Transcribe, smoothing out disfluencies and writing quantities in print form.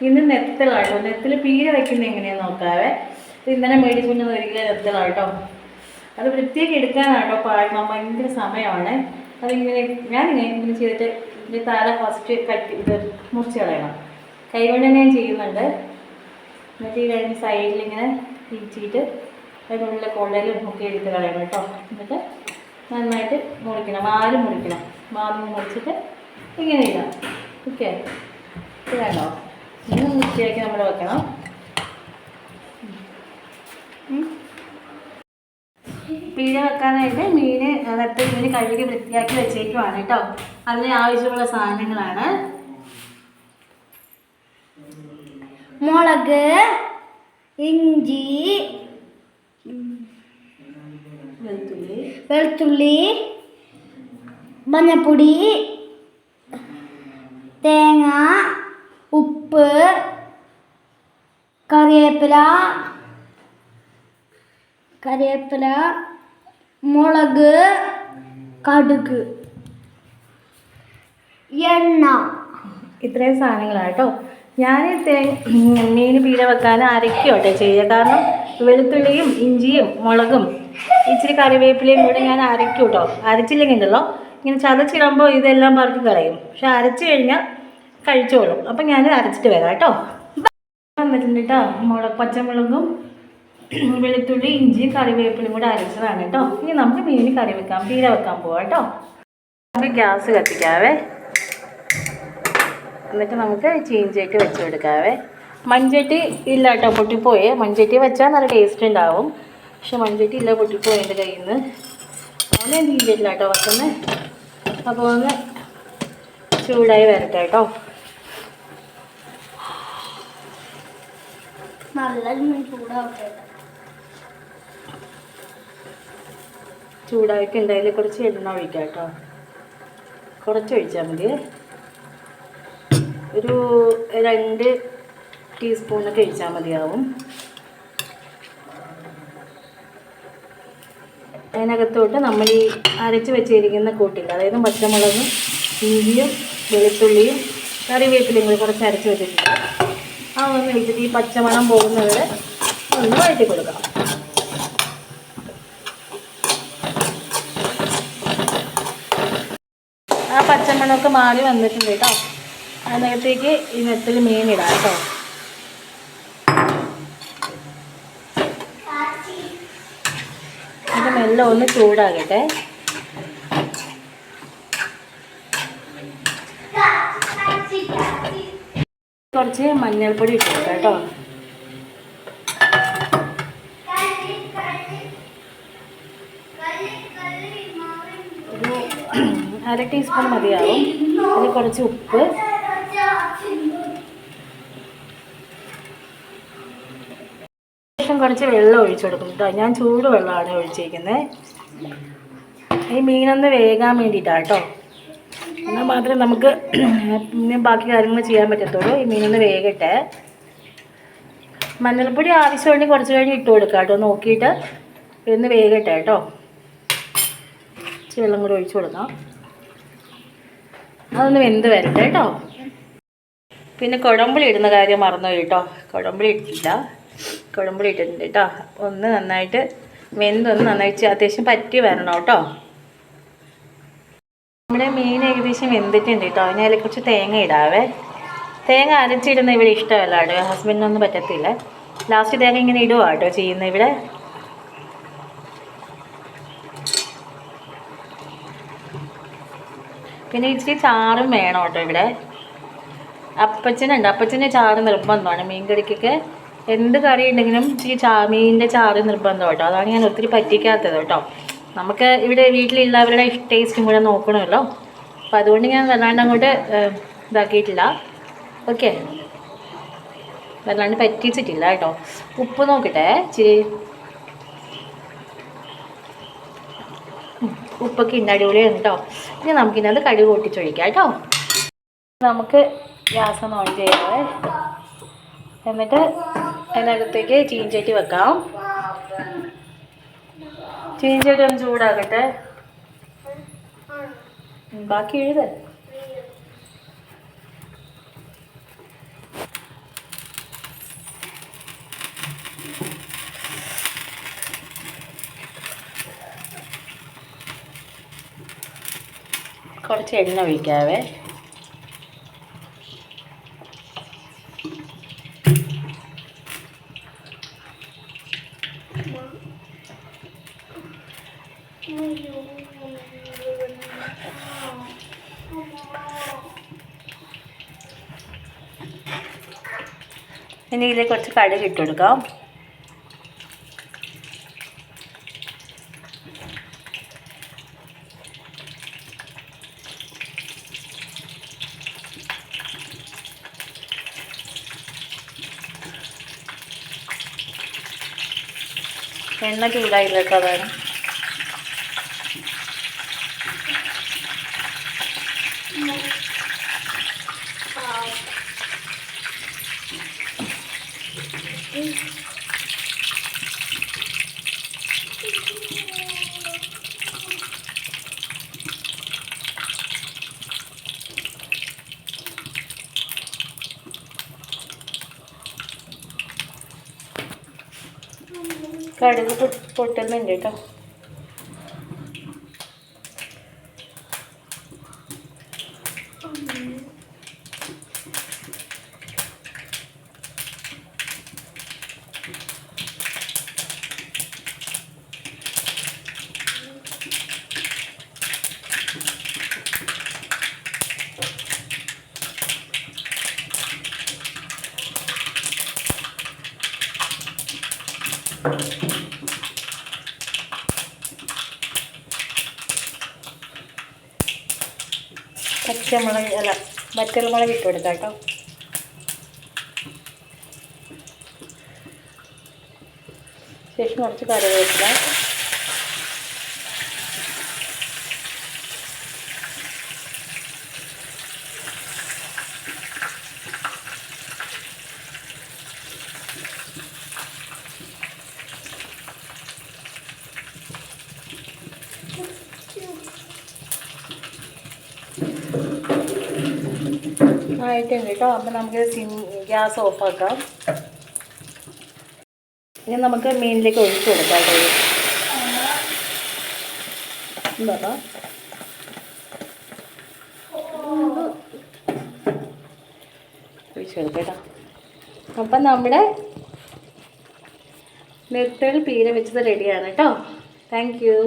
ഇന്ന് നെത്തലാട്ടോ. നെത്തിൽ പീര വയ്ക്കുന്നത് എങ്ങനെയാണെന്ന് നോക്കാവേ. ഇന്നലെ മേടിച്ചുകൊണ്ട് ഒരിക്കലും നെത്തലാട്ടോ. അത് വൃത്തിയൊക്കെ എടുക്കാനാട്ടോ പാടണം, ഭയങ്കര സമയമാണ്. അതിങ്ങനെ ഞാനിങ്ങനെ ചെയ്തിട്ട് ഇതിൻ്റെ തല ഫസ്റ്റ് ഇത് മുറിച്ച് കളയണം. കൈകൊണ്ട് തന്നെ ഞാൻ ചെയ്യുന്നുണ്ട്. എന്നിട്ട് ഈ കഴിഞ്ഞ സൈഡിലിങ്ങനെ തിരിച്ചിട്ട് അതിനുള്ള കൊള്ളയിലും ഒക്കെ എടുത്ത് കളയണം കേട്ടോ. എന്നിട്ട് നന്നായിട്ട് മുറിക്കണം, വാല് മുറിക്കണം. വാല് മുറിച്ചിട്ട് ഇങ്ങനെ ഇടാം. ഓക്കെ, ഇത് വേണോ? ഇങ്ങനെ വൃത്തിയാക്കി നമ്മൾ വെക്കണം. പീര വെക്കാനായിട്ട് നെത്തൽ മീൻ കഴുകി വൃത്തിയാക്കി വെച്ചേക്കുവാണ് കേട്ടോ. അതിന് ആവശ്യമുള്ള സാധനങ്ങളാണ് മുളക്, ഇഞ്ചി, വെളുത്തുള്ളി, മഞ്ഞപ്പൊടി, തേങ്ങ, ഉപ്പ്, കറിവേപ്പില, മുളക്, കടുക്, എണ്ണ. ഇത്രയും സാധനങ്ങളാട്ടോ. ഞാൻ മീൻ പീര വെക്കാൻ അരയ്ക്കോട്ടെ ചെയ്യുക. കാരണം വെളുത്തുള്ളിയും ഇഞ്ചിയും മുളകും ഇച്ചിരി കറിവേപ്പിലയും കൂടെ ഞാൻ അരയ്ക്കും കേട്ടോ. അരച്ചില്ലെങ്കിൽ ഉണ്ടല്ലോ ഇങ്ങനെ ചതച്ചിടുമ്പോൾ ഇതെല്ലാം പറക്കി കളയും. പക്ഷെ അരച്ച് കഴിഞ്ഞാൽ കഴിച്ചോളും. അപ്പം ഞാൻ അരച്ചിട്ട് വരാം കേട്ടോ. വന്നിട്ടുണ്ട് കേട്ടോ. പച്ചമുളകും വെളുത്തുള്ളി ഇഞ്ചിയും കറിവേപ്പിലും കൂടെ അരച്ചതാണ് കേട്ടോ. ഇനി നമുക്ക് മീൻ കറി വെക്കാം, പീര വെക്കാൻ പോവാം കേട്ടോ. നമുക്ക് ഗ്യാസ് കത്തിക്കാവേ. എന്നിട്ട് നമുക്ക് ചീഞ്ചട്ടി വെച്ച് കൊടുക്കാവേ. മൺചട്ടി ഇല്ല കേട്ടോ, പൊട്ടിപ്പോയേ. മൺചട്ടി വെച്ചാൽ നല്ല ടേസ്റ്റ് ഉണ്ടാവും. പക്ഷെ മൺചട്ടി ഇല്ല, പൊട്ടിപ്പോയി എൻ്റെ കയ്യിൽ നിന്ന്. അതുകൊണ്ട് ഞാൻ ചീഞ്ചട്ടില്ല കേട്ടോ വെക്കുന്നത്. അപ്പോൾ ഒന്ന് ചൂടായി വരട്ടെ കേട്ടോ. ചൂടായിട്ടുണ്ട്. അതിൽ കുറച്ച് എണ്ണ ഒഴിക്കാം കേട്ടോ. കുറച്ച് ഒഴിച്ചാൽ മതി. ഒരു 2 ടീസ്പൂണൊക്കെ ഒഴിച്ചാൽ മതിയാവും. അതിനകത്തോട്ട് നമ്മൾ ഈ അരച്ച് വെച്ചിരിക്കുന്ന കൂട്ടില്ല, അതായത് പച്ചമുളകും ഇഞ്ചിയും വെളുത്തുള്ളിയും കറിവേപ്പിലയും കൂടി കുറച്ച് അരച്ച് വെച്ചിട്ടുണ്ട്. അതൊന്ന് വെച്ചിട്ട് ഈ പച്ചമണം പോകുന്നവരെ ഒന്ന് വഴറ്റി കൊടുക്കാം. ആ പച്ചമണമൊക്കെ മാറി വന്നിട്ടുണ്ട് കേട്ടോ. അതിനകത്തേക്ക് ഈ നെത്തൽ മീൻ ഇടാം കേട്ടോ. ഇത് മെല്ലെ ഒന്ന് ചൂടാകട്ടെ. കുറച്ച് മഞ്ഞൾപ്പൊടി ഇട്ട് കൊടുക്കാം കേട്ടോ. ഒരു 1/2 ടീസ്പൂൺ മതിയാവും. അതിൽ കുറച്ച് ഉപ്പ്, കുറച്ച് വെള്ളം ഒഴിച്ചു കൊടുക്കും കേട്ടോ. ഞാൻ ചൂട് വെള്ളമാണ് ഒഴിച്ചിരിക്കുന്നത്. ഈ മീനൊന്ന് വേകാൻ വേണ്ടിയിട്ടാണ് കേട്ടോ. എന്നാൽ മാത്രമേ നമുക്ക് ബാക്കി കാര്യങ്ങൾ ചെയ്യാൻ പറ്റത്തുള്ളൂ. ഈ മീനൊന്ന് വേകട്ടെ. മഞ്ഞൾപ്പൊടി ആവശ്യമുണ്ടെങ്കിൽ കുറച്ച് കഴിഞ്ഞ് ഇട്ട് കൊടുക്കാം കേട്ടോ. നോക്കിയിട്ട് ഒന്ന് വേകട്ടെ കേട്ടോ. ഇച്ചിരി വെള്ളം കൂടി ഒഴിച്ചു കൊടുക്കാം. അതൊന്ന് വെന്ത് വരട്ടെ കേട്ടോ. പിന്നെ കുടമ്പുളി ഇടുന്ന കാര്യം മറന്നുപോയി കേട്ടോ. കുടമ്പുളി ഇട്ടില്ല. കുടമ്പുളി ഇട്ടിട്ടുണ്ട് കേട്ടോ. ഒന്ന് നന്നായിട്ട് വെന്തൊന്ന് നന്നായിട്ട് അത്യാവശ്യം പറ്റി വരണം കേട്ടോ. നമ്മുടെ മീൻ ഏകദേശം വെന്തിട്ടുണ്ട് കേട്ടോ. ഇനി അതിൽ കുറച്ച് തേങ്ങ ഇടാവേ. തേങ്ങ അരച്ചിടുന്ന ഇവിടെ ഇഷ്ടമല്ല കേട്ടോ. ഹസ്ബൻഡിനൊന്നും പറ്റത്തില്ല. ലാസ്റ്റ് തേങ്ങ ഇങ്ങനെ ഇടുക കേട്ടോ ചെയ്യുന്നത് ഇവിടെ. പിന്നെ ഇച്ചിരി ചാറും വേണം കേട്ടോ ഇവിടെ. അപ്പച്ചനുണ്ട്. അപ്പച്ചന് ചാറ് നിർബന്ധമാണ് മീൻ കറിക്കൊക്കെ. എന്ത് കറി ഉണ്ടെങ്കിലും ഇച്ചിരി മീനിൻ്റെ ചാറ് നിർബന്ധം കേട്ടോ. അതാണ് ഞാൻ ഒത്തിരി പറ്റിക്കാത്തത് കേട്ടോ. നമുക്ക് ഇവിടെ വീട്ടിലുള്ളവരുടെ ടേസ്റ്റും കൂടെ നോക്കണമല്ലോ. അപ്പോൾ അതുകൊണ്ട് ഞാൻ വല്ലാണ്ട് അങ്ങോട്ട് ഇതാക്കിയിട്ടില്ല. ഓക്കെ, വല്ലാണ്ട് പറ്റിച്ചിട്ടില്ല കേട്ടോ. ഉപ്പ് നോക്കട്ടെ ഇച്ചിരി. ഉപ്പൊക്കെ ഉണ്ട്, അടിപൊളിയാണ് കേട്ടോ. ഇനി നമുക്കിന്നത് കടുക് പൊട്ടിച്ചൊഴിക്കാം കേട്ടോ. നമുക്ക് ഗ്യാസ് ഒന്ന് ഓൺ ചെയ്യാവേ. എന്നിട്ട് അതിനകത്തേക്ക് ചീഞ്ചട്ടി വെക്കാം. ചീഞ്ചട്ടി ഒന്ന് ചൂടാകട്ടെ. ബാക്കി എഴുത്. കുറച്ച് എണ്ണ ഒഴിക്കാവേ. ഇനി ഇതിലേക്ക് കുറച്ച് കടുക് ഇട്ട് കൊടുക്കാം. എണ്ണ ചൂടായില്ല കേട്ടോ, അതാണ്. കടുക് പൊട്ടുന്നുണ്ട് കേട്ടോ. പച്ചമുളക് അല്ല വറ്റൽമുളക് ഇട്ട് കൊടുക്കാം കേട്ടോ. ശേഷം കുറച്ച് കറിവേപ്പില, ആയിട്ടുണ്ട് കേട്ടോ. അപ്പം നമുക്ക് ഗ്യാസ് ഓഫാക്കാം. ഇനി നമുക്ക് മീനിലേക്ക് ഒഴിച്ച് കൊടുക്കാം കേട്ടോ. എന്താ ഒഴിച്ച് കൊടുക്കാം കേട്ടോ. അപ്പം നമ്മുടെ നെത്തൽ പീര വെച്ചത് റെഡിയാണ് കേട്ടോ. Thank you.